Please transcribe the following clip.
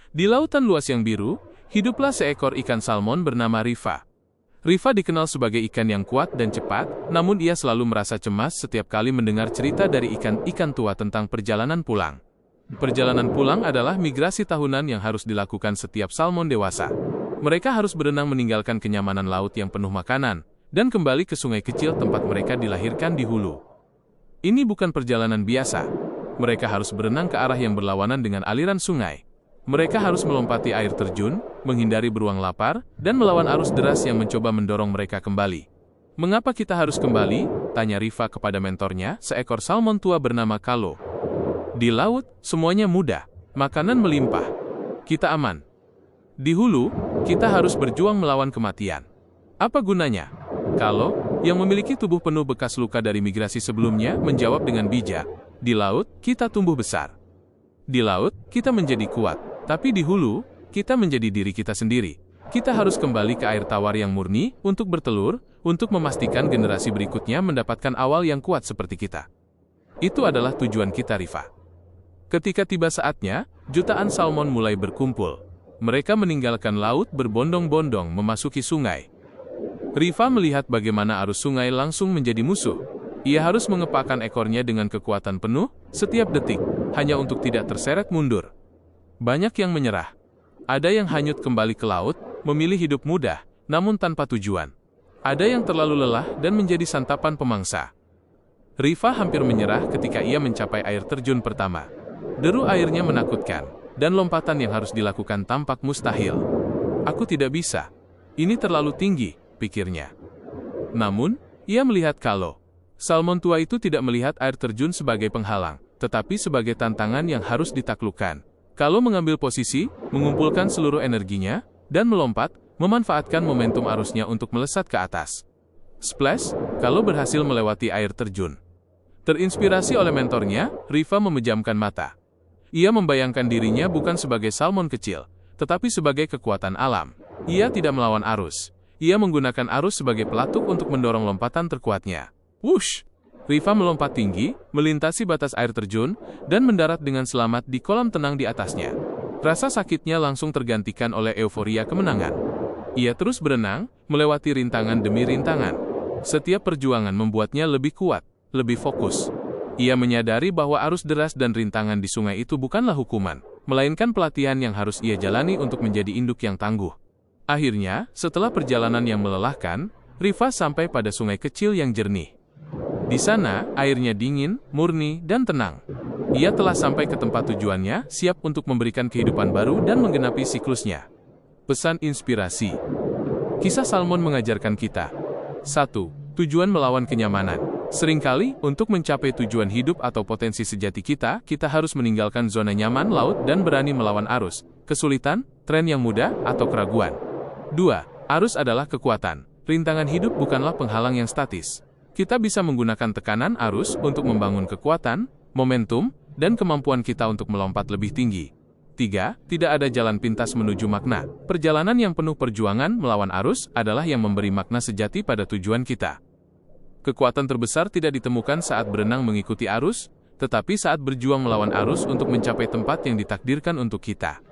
Di lautan luas yang biru, hiduplah seekor ikan salmon bernama Riva. Riva dikenal sebagai ikan yang kuat dan cepat, namun ia selalu merasa cemas setiap kali mendengar cerita dari ikan-ikan tua tentang perjalanan pulang. Perjalanan pulang adalah migrasi tahunan yang harus dilakukan setiap salmon dewasa. Mereka harus berenang meninggalkan kenyamanan laut yang penuh makanan, dan kembali ke sungai kecil tempat mereka dilahirkan di hulu. Ini bukan perjalanan biasa. Mereka harus berenang ke arah yang berlawanan dengan aliran sungai. Mereka harus melompati air terjun, menghindari beruang lapar, dan melawan arus deras yang mencoba mendorong mereka kembali. "Mengapa kita harus kembali?" tanya Riva kepada mentornya, seekor salmon tua bernama Kalo. "Di laut, semuanya mudah. Makanan melimpah. Kita aman. Di hulu, kita harus berjuang melawan kematian. Apa gunanya?" Kalo, yang memiliki tubuh penuh bekas luka dari migrasi sebelumnya, menjawab dengan bijak, "Di laut, kita tumbuh besar. Di laut, kita menjadi kuat. Tapi di hulu, kita menjadi diri kita sendiri. Kita harus kembali ke air tawar yang murni untuk bertelur, untuk memastikan generasi berikutnya mendapatkan awal yang kuat seperti kita. Itu adalah tujuan kita, Riva." Ketika tiba saatnya, jutaan salmon mulai berkumpul. Mereka meninggalkan laut berbondong-bondong memasuki sungai. Riva melihat bagaimana arus sungai langsung menjadi musuh. Ia harus mengepakkan ekornya dengan kekuatan penuh setiap detik, hanya untuk tidak terseret mundur. Banyak yang menyerah. Ada yang hanyut kembali ke laut, memilih hidup mudah, namun tanpa tujuan. Ada yang terlalu lelah dan menjadi santapan pemangsa. Riva hampir menyerah ketika ia mencapai air terjun pertama. Deru airnya menakutkan, dan lompatan yang harus dilakukan tampak mustahil. "Aku tidak bisa. Ini terlalu tinggi," pikirnya. Namun, ia melihat Kalo. Salmon tua itu tidak melihat air terjun sebagai penghalang, tetapi sebagai tantangan yang harus ditaklukkan. Kalo mengambil posisi, mengumpulkan seluruh energinya, dan melompat, memanfaatkan momentum arusnya untuk melesat ke atas. Splash, Kalo berhasil melewati air terjun. Terinspirasi oleh mentornya, Riva memejamkan mata. Ia membayangkan dirinya bukan sebagai salmon kecil, tetapi sebagai kekuatan alam. Ia tidak melawan arus. Ia menggunakan arus sebagai pelatuk untuk mendorong lompatan terkuatnya. Wush! Riva melompat tinggi, melintasi batas air terjun, dan mendarat dengan selamat di kolam tenang di atasnya. Rasa sakitnya langsung tergantikan oleh euforia kemenangan. Ia terus berenang, melewati rintangan demi rintangan. Setiap perjuangan membuatnya lebih kuat, lebih fokus. Ia menyadari bahwa arus deras dan rintangan di sungai itu bukanlah hukuman, melainkan pelatihan yang harus ia jalani untuk menjadi induk yang tangguh. Akhirnya, setelah perjalanan yang melelahkan, Riva sampai pada sungai kecil yang jernih. Di sana, airnya dingin, murni, dan tenang. Ia telah sampai ke tempat tujuannya, siap untuk memberikan kehidupan baru dan menggenapi siklusnya. Pesan inspirasi. Kisah salmon mengajarkan kita. 1. Tujuan melawan kenyamanan. Seringkali, untuk mencapai tujuan hidup atau potensi sejati kita, kita harus meninggalkan zona nyaman laut dan berani melawan arus, kesulitan, tren yang mudah, atau keraguan. 2. Arus adalah kekuatan. Rintangan hidup bukanlah penghalang yang statis. Kita bisa menggunakan tekanan arus untuk membangun kekuatan, momentum, dan kemampuan kita untuk melompat lebih tinggi. 3. Tidak ada jalan pintas menuju makna. Perjalanan yang penuh perjuangan melawan arus adalah yang memberi makna sejati pada tujuan kita. Kekuatan terbesar tidak ditemukan saat berenang mengikuti arus, tetapi saat berjuang melawan arus untuk mencapai tempat yang ditakdirkan untuk kita.